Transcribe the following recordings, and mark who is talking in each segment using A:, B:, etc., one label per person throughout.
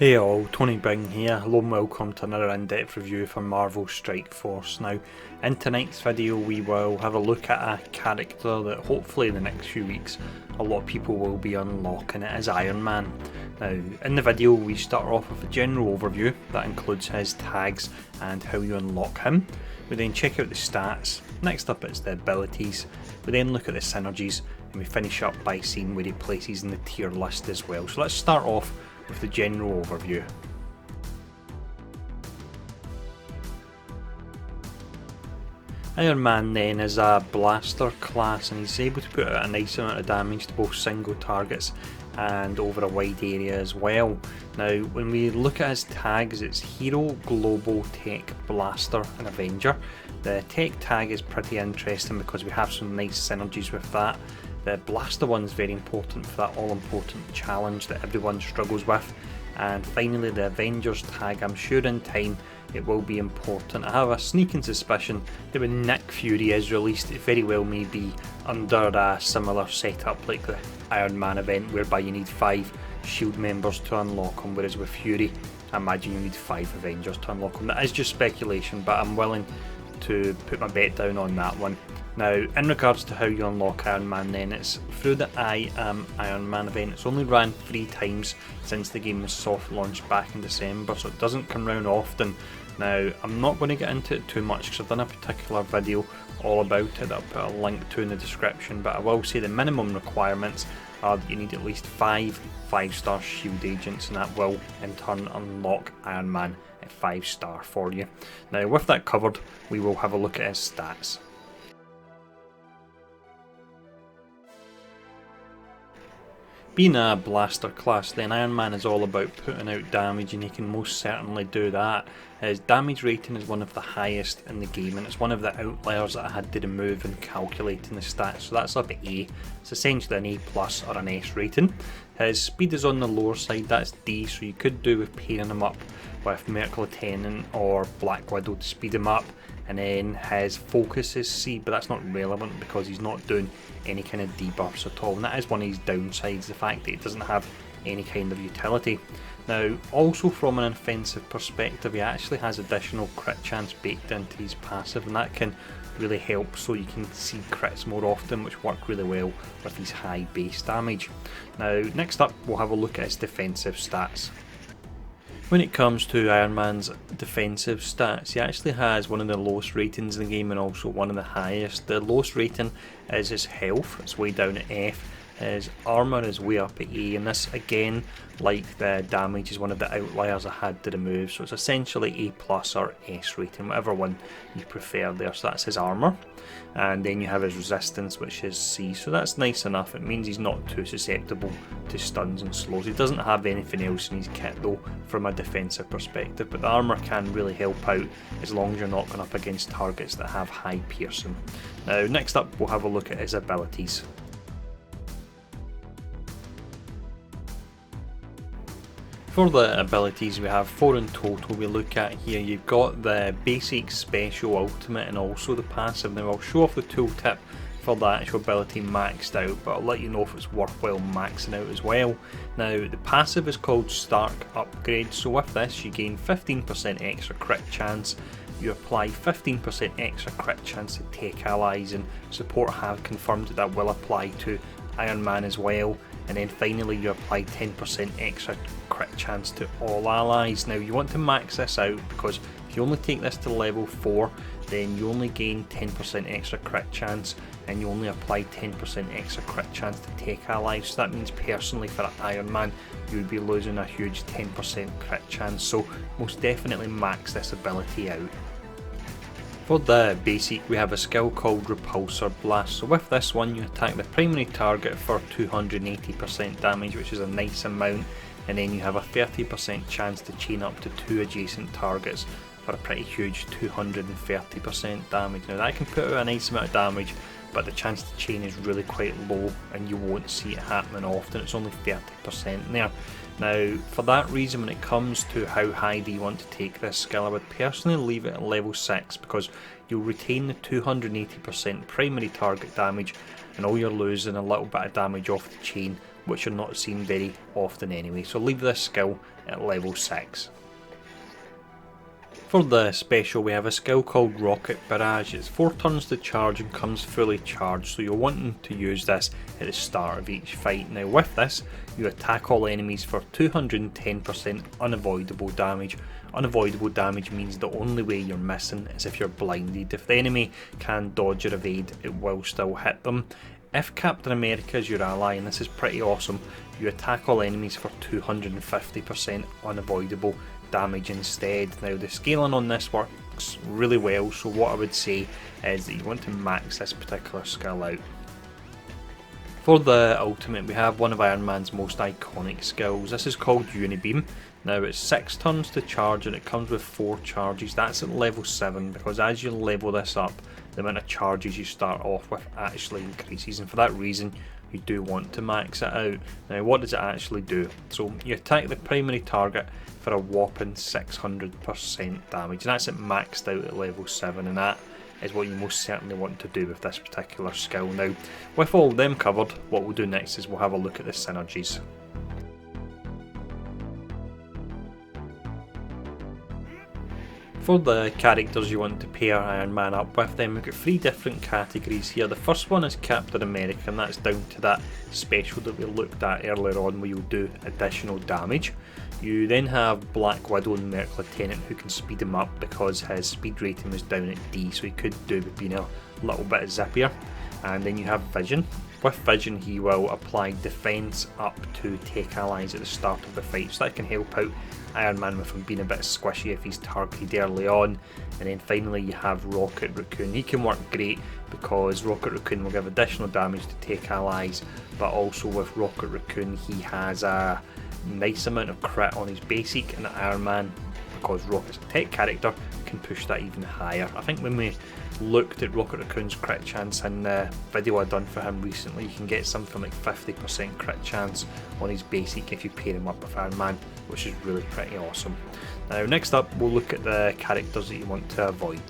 A: Hey all, Tony Bing here. Hello and welcome to another in-depth review for Marvel Strike Force. Now, in tonight's video we will have a look at a character that hopefully in the next few weeks a lot of people will be unlocking. It is Iron Man. Now, in the video we start off with a general overview that includes his tags and how you unlock him. We then check out the stats. Next up it's the abilities. We then look at the synergies and we finish up by seeing where he places in the tier list as well. So let's start off with the general overview. Iron Man then is a blaster class and he's able to put out a nice amount of damage to both single targets and over a wide area as well. Now when we look at his tags, it's Hero, Global, Tech, Blaster and Avenger. The Tech tag is pretty interesting because we have some nice synergies with that. The Blaster one is very important for that all-important challenge that everyone struggles with. And finally the Avengers tag, I'm sure in time it will be important. I have a sneaking suspicion that when Nick Fury is released, it very well may be under a similar setup like the Iron Man event, whereby you need 5 SHIELD members to unlock him, whereas with Fury, I imagine you need 5 Avengers to unlock him. That is just speculation, but I'm willing to put my bet down on that one. Now, in regards to how you unlock Iron Man then, it's through the I Am Iron Man event. It's only ran 3 times since the game was soft launched back in December, so it doesn't come round often. Now, I'm not going to get into it too much because I've done a particular video all about it that I'll put a link to in the description, but I will say the minimum requirements are that you need at least 5 5-star SHIELD agents, and that will in turn unlock Iron Man at 5-star for you. Now, with that covered, we will have a look at his stats. Being a blaster class, then Iron Man is all about putting out damage, and he can most certainly do that. His damage rating is one of the highest in the game, and it's one of the outliers that I had to remove in calculating the stats, so that's up at A. It's essentially an A plus or an S rating. His speed is on the lower side, that's D, so you could do with pairing him up with Mercury Lieutenant or Black Widow to speed him up. And then his focus is C, but that's not relevant because he's not doing any kind of debuffs at all, and that is one of his downsides, the fact that it doesn't have any kind of utility. Now, also from an offensive perspective, he actually has additional crit chance baked into his passive, and that can really help so you can see crits more often, which work really well with his high base damage. Now, next up we'll have a look at his defensive stats. When it comes to Iron Man's defensive stats, he actually has one of the lowest ratings in the game and also one of the highest. The lowest rating is his health, it's way down at F. His armour is way up at A, and this again, like the damage, is one of the outliers I had to remove, so it's essentially A plus or S rating, whatever one you prefer there. So that's his armour, and then you have his resistance, which is C, so that's nice enough. It means he's not too susceptible to stuns and slows. He doesn't have anything else in his kit though from a defensive perspective, but the armour can really help out as long as you're not going up against targets that have high piercing. Now next up we'll have a look at his abilities. For the abilities, we have 4 in total we look at here. You've got the basic, special, ultimate and also the passive. Now I'll show off the tooltip for the actual ability maxed out, but I'll let you know if it's worthwhile maxing out as well. Now the passive is called Stark Upgrade, so with this you gain 15% extra crit chance. You apply 15% extra crit chance to tech allies, and support have confirmed that will apply to Iron Man as well. And then finally you apply 10% extra crit chance to all allies. Now you want to max this out because if you only take this to level 4, then you only gain 10% extra crit chance and you only apply 10% extra crit chance to tech allies. So that means personally for Iron Man you would be losing a huge 10% crit chance, so most definitely max this ability out. For the basic, we have a skill called Repulsor Blast, so with this one you attack the primary target for 280% damage, which is a nice amount, and then you have a 30% chance to chain up to 2 adjacent targets for a pretty huge 230% damage. Now that can put out a nice amount of damage, but the chance to chain is really quite low and you won't see it happening often. It's only 30% there. Now for that reason, when it comes to how high do you want to take this skill, I would personally leave it at level 6 because you'll retain the 280% primary target damage and all you're losing a little bit of damage off the chain which you're not seeing very often anyway, so leave this skill at level 6. For the special, we have a skill called Rocket Barrage. It's 4 turns to charge and comes fully charged, so you're wanting to use this at the start of each fight. Now with this, you attack all enemies for 210% unavoidable damage. Unavoidable damage means the only way you're missing is if you're blinded. If the enemy can dodge or evade, it will still hit them. If Captain America is your ally, and this is pretty awesome, you attack all enemies for 250% unavoidable damage instead. Now the scaling on this works really well, so what I would say is that you want to max this particular skill out. For the ultimate, we have one of Iron Man's most iconic skills. This is called Unibeam. Now it's 6 turns to charge and it comes with 4 charges. That's at level 7, because as you level this up, the amount of charges you start off with actually increases, and for that reason you do want to max it out. Now what does it actually do? So you attack the primary target for a whopping 600% damage, and that's it maxed out at level 7, and that is what you most certainly want to do with this particular skill. Now with all of them covered, what we'll do next is we'll have a look at the synergies. For the characters you want to pair Iron Man up with, then we've got 3 different categories here. The first one is Captain America, and that's down to that special that we looked at earlier on where you'll do additional damage. You then have Black Widow and Merc Lieutenant, who can speed him up because his speed rating was down at D, so he could do with being a little bit zippier. And then you have Vision. With Vision, he will apply defense up to take allies at the start of the fight, so that can help out Iron Man with him being a bit squishy if he's targeted early on. And then finally you have Rocket Raccoon. He can work great because Rocket Raccoon will give additional damage to take allies, but also with Rocket Raccoon he has a nice amount of crit on his basic, and Iron Man, because Rocket's a tech character, can push that even higher. I think when we looked at Rocket Raccoon's crit chance in the video I done for him recently, you can get something like 50% crit chance on his basic if you pair him up with Iron Man, which is really pretty awesome. Now next up we'll look at the characters that you want to avoid.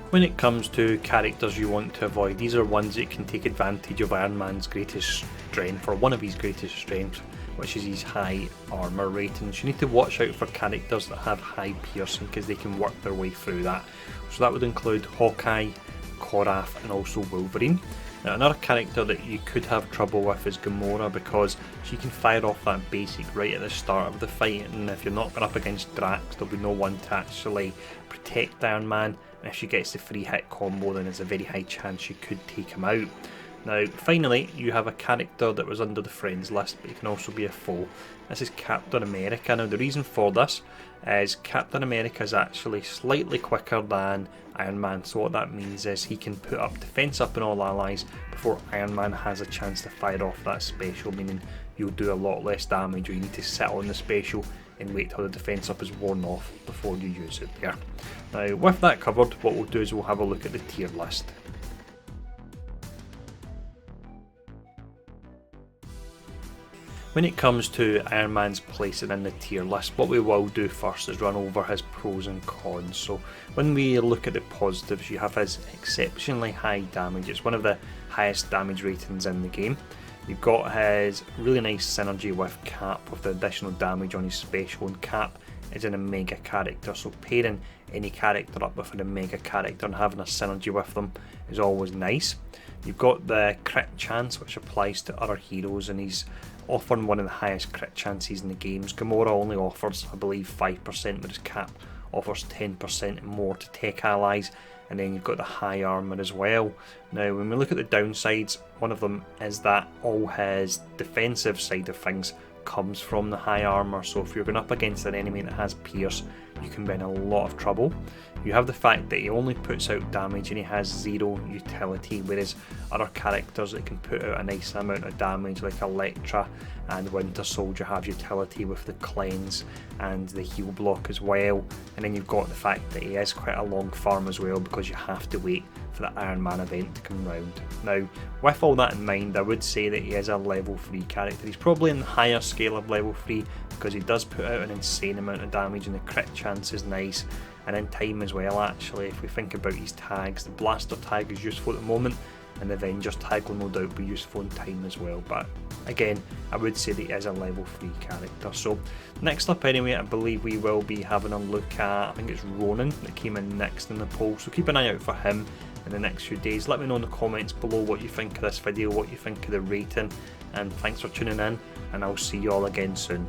A: When it comes to characters you want to avoid, these are ones that can take advantage of Iron Man's greatest strength, or one of his greatest strengths, which is his high armour ratings. You need to watch out for characters that have high piercing because they can work their way through that. So that would include Hawkeye, Korath and also Wolverine. Now another character that you could have trouble with is Gamora, because she can fire off that basic right at the start of the fight, and if you're not going up against Drax there'll be no one to actually protect Iron Man, and if she gets the free hit combo then there's a very high chance you could take him out. Now finally you have a character that was under the friends list but he can also be a foe. This is Captain America. Now the reason for this is Captain America is actually slightly quicker than Iron Man, so what that means is he can put up defense up in all allies before Iron Man has a chance to fire off that special, meaning you'll do a lot less damage, or you need to sit on the special and wait till the defense up is worn off before you use it there. Now with that covered, what we'll do is we'll have a look at the tier list. When it comes to Iron Man's placing in the tier list, what we will do first is run over his pros and cons. So when we look at the positives, you have his exceptionally high damage. It's one of the highest damage ratings in the game. You've got his really nice synergy with Cap, with the additional damage on his special, and Cap is an Omega character, so pairing any character up with an Omega character and having a synergy with them is always nice. You've got the crit chance, which applies to other heroes, and he's offering one of the highest crit chances in the games. Gamora only offers, I believe, 5%, whereas Cap offers 10% more to tech allies, and then you've got the high armour as well. Now when we look at the downsides, one of them is that all his defensive side of things comes from the high armour, so if you're going up against an enemy that has pierce, you can be in a lot of trouble. You have the fact that he only puts out damage and he has 0 utility, whereas other characters that can put out a nice amount of damage like Elektra and Winter Soldier have utility with the cleanse and the heal block as well. And then you've got the fact that he is quite a long farm as well, because you have to wait for the Iron Man event to come round. Now with all that in mind, I would say that he is a level 3 character. He's probably in the higher scale of level 3 because he does put out an insane amount of damage and the crit chance is nice, and in time as well. Actually, if we think about his tags, the blaster tag is useful at the moment and Avengers tag will no doubt be useful in time as well, but again, I would say that he is a level 3 character. So next up anyway, I believe we will be having a look at, I think it's Ronan that came in next in the poll, so keep an eye out for him in the next few days. Let me know in the comments below what you think of this video, what you think of the rating, and thanks for tuning in, and I'll see you all again soon.